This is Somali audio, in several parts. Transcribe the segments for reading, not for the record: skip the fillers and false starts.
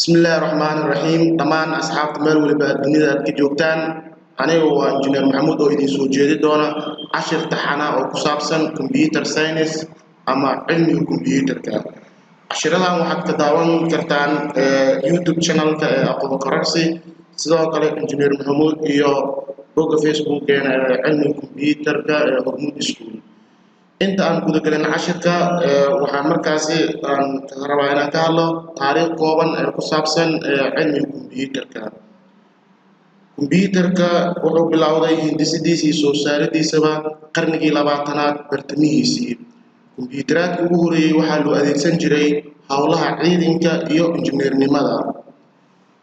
بسم الله الرحمن الرحيم دمان أصحاب مال ولبا الدنيا كجوكتان أنا هو إنجنير محمود أو إدي سوجيدي دونا 10 تحنا أو كسابسن كمبيوتر ساينس أما علم الكمبيوتر كا 10 لها واحد كداون كرتان يوتيوب شانل كأقوم كرسي سواء كان إنجنير محمود إيو بوك فيسبوك علم الكمبيوتر كا هرمود سكول inta aan guda galin cashirka waxaan markaasi aan rabaa inaan ka hadlo taariikh kooban ee ku saabsan cilmiga kombiyuutarka wuxuu bilowday hindisidiisii soo saaridiisaba qarnigii 20aad bartamihiisii kombiyuutaraadka ugu horeeyay waxaa loo adeegsan jiray howlaha ciidanka iyo injineernimada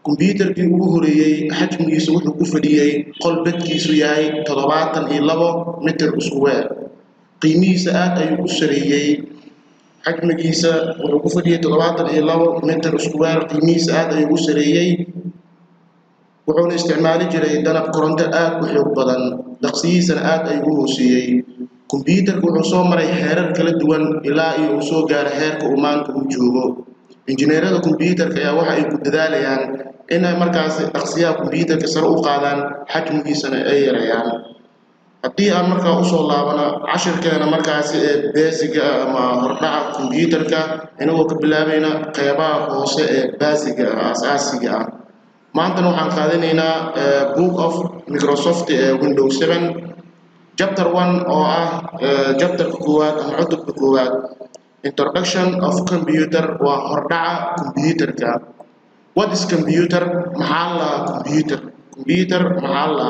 kombiyuutarkii ugu horeeyay xajmigiisu wuxuu ku fadhiyay qol bedkiisu yahay 72 mitir square qiimihiisa aad ayuu u sareeyay xajmigiisa wuxuu ku fadhiyay 72 mitir square qiimihiisa aad ayuu u sareeyay wuxuuna isticmaali jiray danab koronto aad u xoog badan dhaqsihiisana aad ayuu u hooseeyay kombiyuutarku wuxuu soo maray heerar kala duwan ilaa uu soo gaaray heerka uu maanta u joogo injineerada kombiyuutarka ayaa waxa ay ku dadaalayaan inay markaasi dhaqsiyaha kombiyuutarka sare u qaadaan xajmigiisana ay yareeyaan haddii aan markaa usoo laabano cashirkeena markaasi ee basiga ama hordhaca kombiyuutarka inagoo ka bilaabayna qeybaha hoose ee basiga asaasiga ah maantana waxaan qaadanaynaa book of Microsoft Windows 7 chapter 1 oo ah chapterka koowaad ama cutubka koowaad introduction of computer waa hordhaca kombiyuutarka what is computer maxaa la computer maxaa la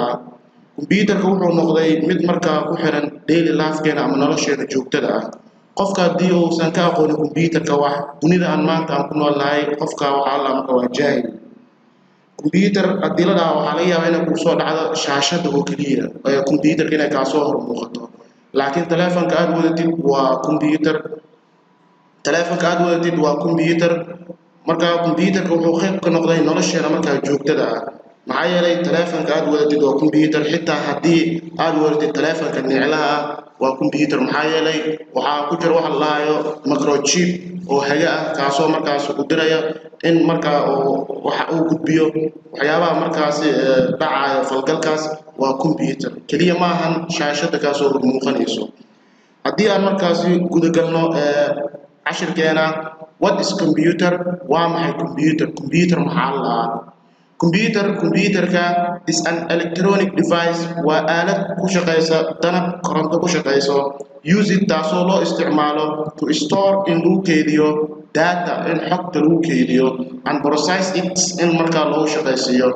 kombiyuutarka wuxuu noqday mid markaa ku xiran daily life-keena ama nolosheena joogtada ah qofka haddii uusan ka aqoonin kombiyuutarka wax dunida aan maanta aan ku noolnahay qofka waxaa la markaa waa jaahil kombiyuutar haddii la dhaho waxaa laga yaabaa inay kuu soo dhacdo shaashada oo keliya kombiyuutarka inay kaa soo hor muuqato laakiin taleefanka aad wadatid waa kombiyuutar markaa kombiyuutarka wuxuu qayb ka noqday nolosheena markaa joogtada ah maxaa yeelay taleefanka aad wadatid waa kombiyuutar xitaa haddii aad wadatid taleefanka niclaha ah waa kombiyuutar maxaa yeelay waxaa ku jira waxa la dhahayo microchip oo haga ah kaasoo markaas u diraya in markaa waxa uu gudbiyo waxyaabaha markaasi dhacayo falgalkaas waa kombiyuutar kaliya ma ahan shaashada kaasoo hor muuqanayso haddii aan markaasi guda galno cashirkeena what is computer waa maxay computer maxaa la computerka is an electronic device waa aalad ku shaqeysa danab koronto ku shaqeyso use it taasoo loo isticmaalo to store in lagu keydiyo data in xogta lagu keydiyo and process it in markaa loo shaqeysiiyo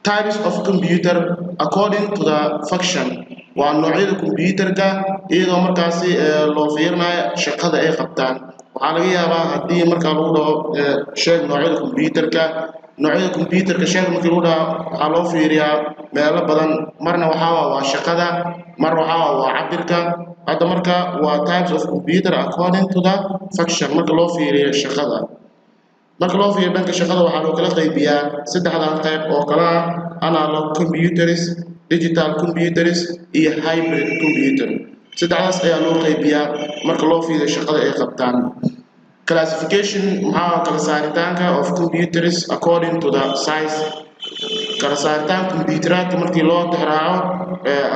types of computer according to the function waa noocyada kombiyuutarka iyadoo markaasi loo fiirinayo shaqada ay qabtaan waxaa laga yaabaa haddii markaa lagu dhaho sheeg noocyada kombiyuutarka noocyada kombiyuutarka sheeg markii lagu dhaho waxaa loo fiiriyaa meelo badan marna waxaa waa shaqada mar waxaa waa cabirka hadda marka waa types of computer according to the function marka loo fiiriyo shaqada marka loo fiiriyo dhanka shaqada waxaa loo kala qaybiyaa saddexdan qayb oo kala ah analog computers digital computers iyo hybrid computer saddexdaas ayaa loo qaybiyaa marka loo fiiriyo shaqada ay qabtaan classification maxaa kala saaritaanka of computers according to the size kala saaritaanka kombiyuutaraadka markii loo tixraaco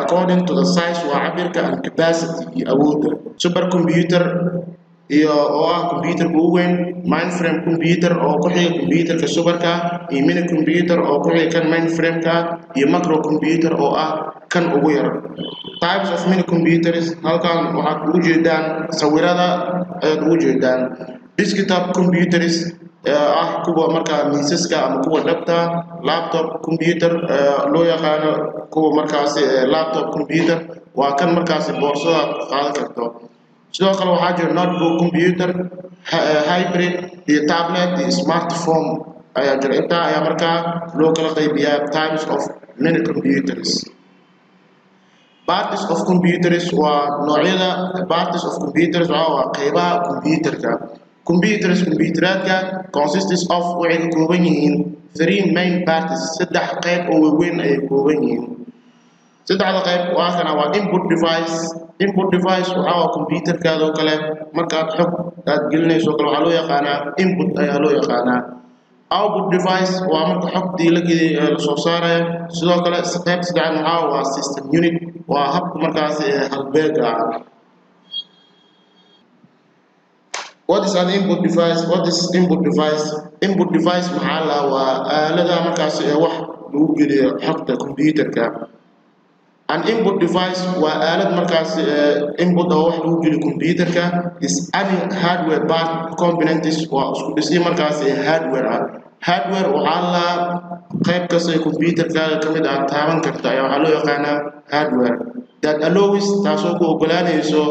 according to the size waa cabirka and capacity iyo awoodda supercomputer iyo oo ah kombiyuutarka ugu weyn mainframe computer oo ku xiga kombiyuutarka superka iyo mini computer oo ku xiga kan mainframe-ka iyo macro computer oo ah kan ugu yar types of mini computers halkan waxaad ugu jeedaan sawirada ayaad ugu jeedaan desktop computers ah kuwa markaa miisaska ama kuwa dhabta laptop computer loo yaqaano kuwa markaasi laptop computer waa kan markaasi boorsada qaadan karto sidoo kale waxaa jira notebook computer hybrid iyo tablet iyo smartphone ayaa jira intaa ayaa markaa loo kala qaybiyaa types of mini computers parts of computers waa noocyada parts of computers waa qaybaha kombiyuutarka kombiyuutaraadka consists of waxay ka kooban yihiin 3 main parts saddex qayb oo waaweyn ay kooban yihiin saddexda qayb waa kana waa input device waxaa kombiyuutarkaada oo kale markaad xog aad gelinayso kale waxaa loo yaqaanaa input ayaa loo yaqaanaa output device waa marka xogtii la soo saarayo sidoo kale qayb saddexaad waxaa waa system unit waa habka markaas halbeega ah. What is an input device? What is input device? Input device maxaa la waa aalada markaas wax lagu geliyo xogta computerka. An input device waa aalad markaas input oo wax lagu geliyo computerka is any hardware part components waa isku dhisay markaas hardware ah. Hardware waxaa la qayb kasta computerka kamid ah taaban karta ayaa waxaa loo yaqaanaa hardware. That allows taasoo ku ogolaanayso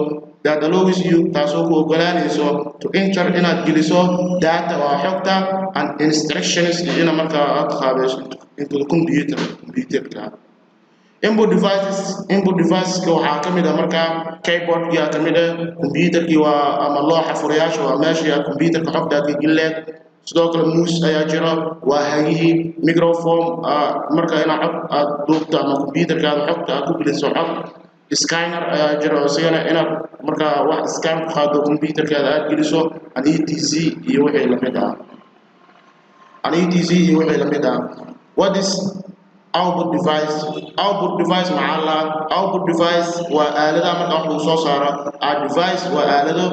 taasoo ku ogolaanayso to enter inaad geliso data waa xogta and instructions ina markaa aad qaadayso into the computerka. Input devices waxaa kamid ah markaa keyboardka kamid ah computerkii waa ama looxa furayaasha waa meesha computerka xogta aad gelileed. sidoo kale mouse ayaa jira waa hagihii microphone marka inaad cod aad duubto ama computerkaada xogta aad ku geliso cod. Scanner ayaa jira isagana inaad markaa wax scan ku qaado computerkaada aad geliso ETC iyo wixii la mid ah. What is output device? Output device maxaa la output device waa aalada marka wax lagu soo saaro. Device waa aalado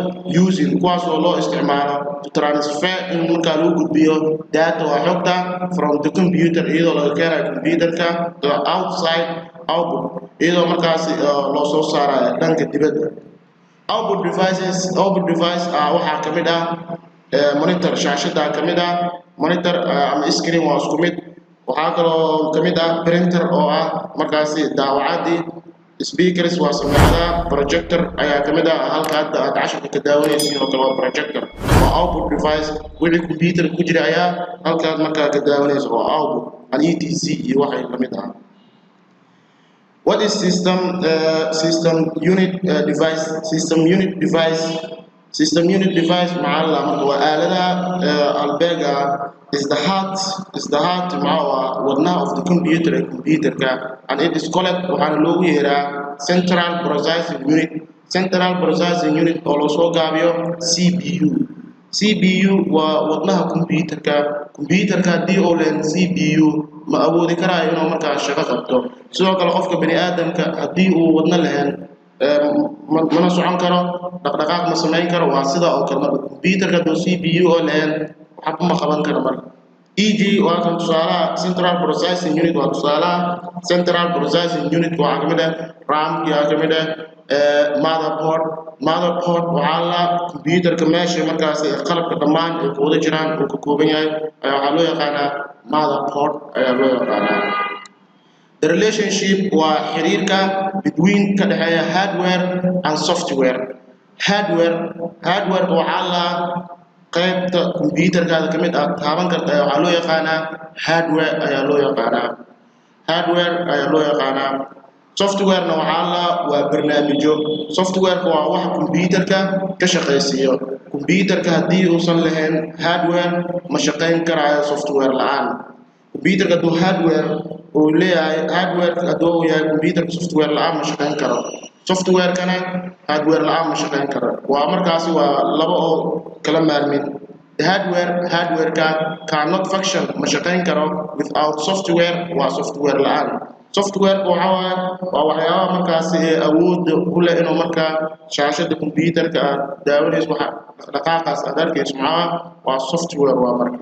using kuwaas oo loo isticmaalo to transfer in marka lagu gudbiyo data waa xogta from the computer iyadoo laga keenayo computerka to outside output iyadoo markaas loo soo saarayo dhanka dibadda. Output device waxaa kamid ah monitor shaashada kamid ah monitor ama screen waa isku mid. waxaa kaloo kamid ah printer oo ah markaasi daawacadii. Speakers waa sameeyada projector ayaa kamid ah halka aad casharka ka daawanaysid oo kale waa projector. waa output device wixii computer ku jira ayaa halka aad markaa ka daawanaysid waa output ETC iyo waxay kamid ah. What is system unit device? System unit device maxaa la marka waa aalada halbeega is the heart wadnaha of the computerka and it is called waxaana loogu yeeraa central processing unit oo loo soo gaabiyo CPU waa wadnaha computerka haddii oo leen CPU ma awoodi karaayo inuu markaa shaqo qabto. sidoo kale qofka bani aadamka haddii uu wadna lahayn mana socon karo dhaqdhaqaaq ma samayn karo waa sida oo kale marka computerka hadduu CPU oo lahayn waxba ma qaban karo marka. EG waa kan tusaalaha central processing unit waa tusaalaha central processing unit waxaa kamid ah RAM yaa kamid ah motherboard waxaa la computerka meesha markaas qalabka dhammaan ay ku wada jiraan uu ka kooban yahay ayaa waxaa loo yaqaanaa motherboard ayaa loo yaqaanaa. The relationship waa xiriirka between ka dhexeeya hardware and software. Hardware waxaa la qaybta computerkaada kamid ah taaban karta waxaa loo yaqaanaa hardware ayaa loo yaqaanaa. Software-na waa barnaamijyo. Software-ka waa wax computerka ka shaqaysiiyo. Computerka haddii uusan lahayn hardware ma shaqayn karaayo software la'aan. Computerka hadduu hardware uu leeyahay hadduu yahay computerka software la'aan ma shaqayn karo. Software-kana hardware la'aan ma shaqayn karo. waa markaasi waa laba oo kala maarmin. Hardware-ka cannot function ma shaqayn karo without software waa software la'aan. Software waa waxyaabaha markaasi awood u leh inuu markaa shaashada computerka aad daawanayso waxa dhaqdhaqaaqaas aad arkayso waa software waa marka.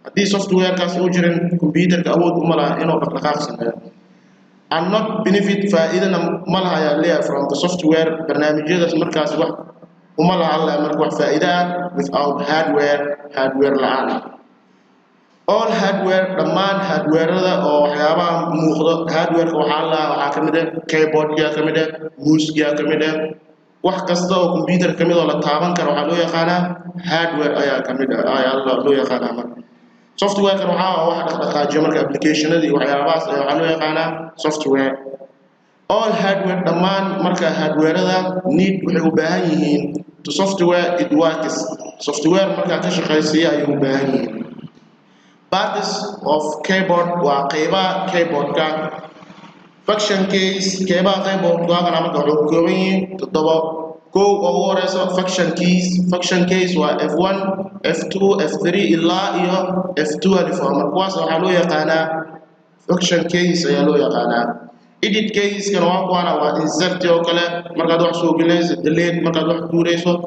haddii software-kaas uu jirin computerka awood uma laha inuu dhaqdhaqaaq sameeyo. And not benefit faa'iidana ma laha ayaa leeyahay from the software barnaamijyadaas markaas wax uma laha marka wax faa'iida ah without hardware la'aan. All hardware dhammaan hardware-da oo waxyaabaha muuqdo hardware-ka waxaa kamid ah keyboard-ka kamid ah mouse-ka kamid ah wax kasta oo computer kamid oo la taaban karo waxaa loo yaqaanaa hardware ayaa kamid ah ayaa loo yaqaanaa marka. Software-ka waxaa wax dhaqdhaqaajiyo marka application-adii waxyaabahaas waxaa loo yaqaanaa software. All hardware dhammaan marka hardware-da waxay u baahan yihiin to software it works. Software marka ka shaqaysiiya ayay u baahan yihiin. Parts of keyboard waa qaybaha keyboardka. Function keys qaybaha keyboardka marka wuxuu ka kooban yahay 7 كو أو رئيسه function keys و F1 F2 F3 إلا إيو F2 ألف مركواس وحلو يقانا function keys يلو يقانا edit keys كان واقوانا و insert أو كلا مركز واحد سو جلس delete مركز واحد كوريسو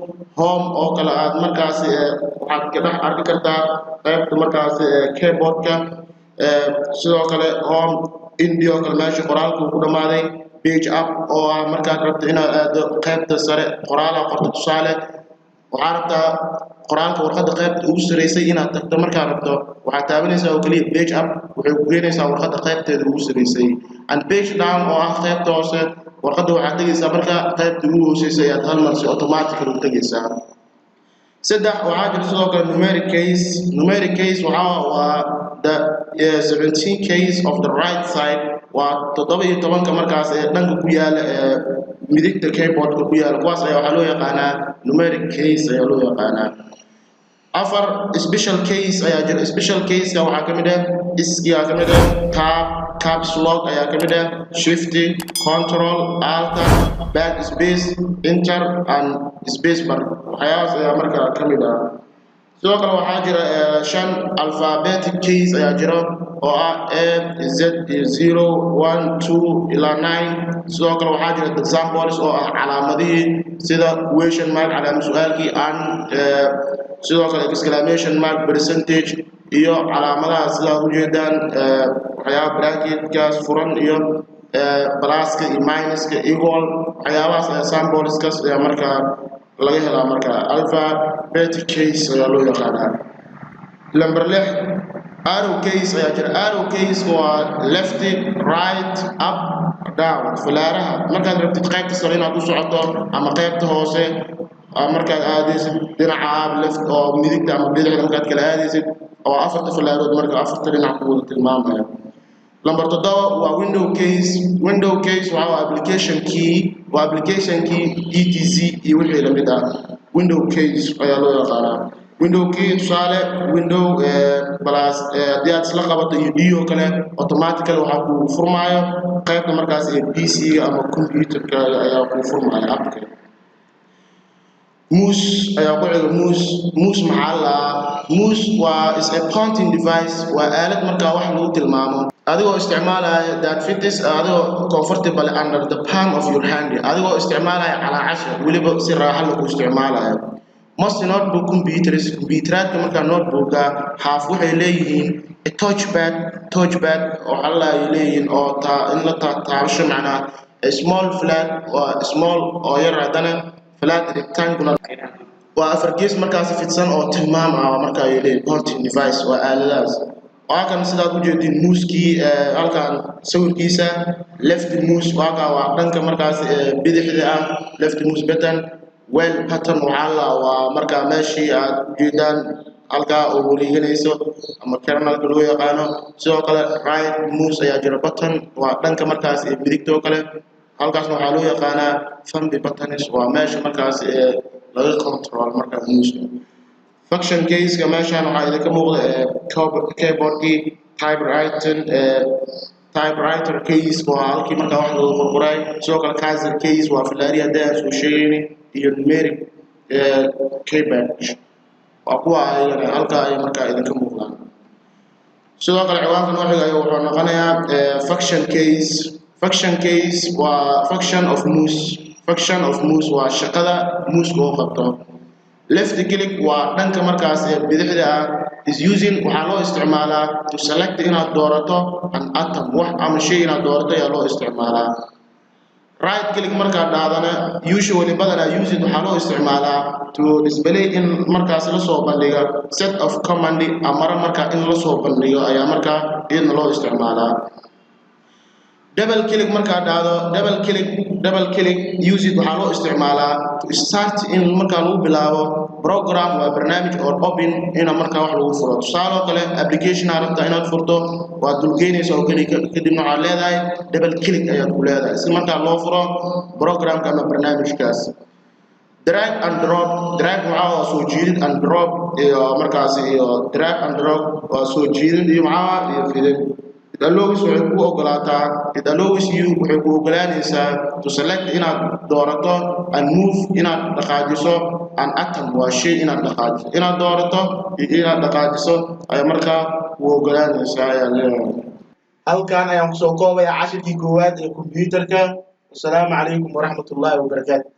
home أو كلا مركز واحد كده حركة كرتا مركز keyboard كا سو كلا home إنديو كلا ماشي قرالك وكذا ماذا page up أو مركز ربط هنا قيمة السرع قرالة قرط تصالة وعرفت قرالك ورقد قيمة أوسريسي هنا تقدر مركز ربطه وحتابني سو كلي page up وحقيني سو ورقد قيمة أوسريسي and page down أو قيمة توصل ورقد وحتجي سمركز قيمة أوسريسي يتهمل سي أوتوماتيك وتجي سام سدح وعاجل سلوك numeric case وعا the 17 case of the right side وتطبيق طبعا كمركز دنك كويال ميديك الكيبورد كويال كواس أيوة حلو يقانا numeric case أيوة يقانا أفر special case أيوة special case كوا حكمده إسكي حكمده caps lock أيوة حكمده shift control alt backspace enter and space bar وحياة أيوة مركز حكمده سو كلا وحاجر شان alphabetic keys أيوة جرا أو A Z 0 1 2 إلى 9 سو كلا وحاجر examples أو علامة سيدا question mark علامة سؤالك عن سو كلا exclamation mark percentage إيو علامة سيدا وجدان حياة bracket كاس فرن إيو plus كي minus كي equal حياة symbols كاس يا مركا laga helaa marka alphabetic case ayaa loo yaqaanaa number 6 arrow case ayaa jira arrow case waa left right up down falaaraha markaad rabtid qaybta sare inaad u socoto ama qaybta hoose markaad aadaysid dhinaca left oo midigta ama bidixda markaad kala aadaysid oo afarta falaarood marka afarta dhinac ku wada tilmaamaya number 7 waa window case waa application key etc iyo wixii la mid ah window case ayaa loo yaqaanaa window key tusaale window plus hadii aad isla qabato iyo dio kale automatically waxa ku furmaayo qaybta markaas ee PC ama computerka ayaa ku furmaayo appka mouse ayaa ku xiga mouse maxaa la mouse waa is a pointing device waa aalad markaa wax lagu tilmaamo adigoo isticmaalaya that fits adigoo comfortable under the palm of your hand adigoo isticmaalaya calaacasha waliba si raaxo lagu isticmaalayo most notebook computerska markaa notebooka half waxay leeyihiin a touchpad oo alla ay leeyihiin oo in la taabasho macnaa a small flat or small oo yar hadana flat rectangular waa afar gees markaas fidsan oo tilmaam ah markaa ay leeyihiin pointing device waa aaladaas وهكذا سيدا كوجدي موسكي هالكان سويركيسا left mouse وهكذا وعندك مركز بدحدة left mouse button well button وعلا ومركز ماشي جدا هالكا أوليجنيسو أما كرنال كلوه يقانو سو كلا right mouse يجرى button وعندك مركز بديكتو كلا هالكا سو حلو يقانا thumb buttons وماشي مركز لغي control مركز mouse function keys كمان شان وعايزة كموضة keyboard key typewriter keys وهالكي مركا واحد الغرقراي سوق الكازر keys وفي الاريا دانس وشيني iyo numeric keypad وأقوى يعني هالكا أي مركا إذا كموضة سوق العوامل الوحيدة يوحنا نقنيا function keys و function of mouse وشقدة mouse وقبطه left click waa dhanka markaas ee bidixda ah is using waxa loo isticmaalaa to select inaad doorato an atom wax ama shay inaad doorato ayaa loo isticmaalaa right click marka dhaadana usually badana use waxa loo isticmaalaa to display in markaas la soo bandhiga set of command amara marka in la soo bandhigo ayaa marka in loo isticmaalaa double click marka dhaado double click use waxa loo isticmaalaa to start in marka lagu bilaabo program waa barnaamij oo open ina marka wax lagu furo tusaale kale application aragta inaad furto waa dulgeynayso oo kadibna waxa leedahay double click ayaad ku leedahay si marka loo furo programka ama barnaamijkaas drag and drop waa soo jiidid and drop iyo markaas iyo drag and drop waa soo jiidid iyo waxa iyo fidin it allows waxay ku ogolaataa it allows you waxay ku oggolaanaysaa to select inaad doorato and move inaad dhaqaajiso an atom waa shay inaad dhaqaajiso inaad doorato iyo inaad dhaqaajiso ay markaa ku oggolaanaysaa ayaa leeyahay halkan ayaan kusoo koobayaa cashirkii koowaad ee kombiyuutarka. Assalaamu calaykum waraxmatullaahi wabarakaatu.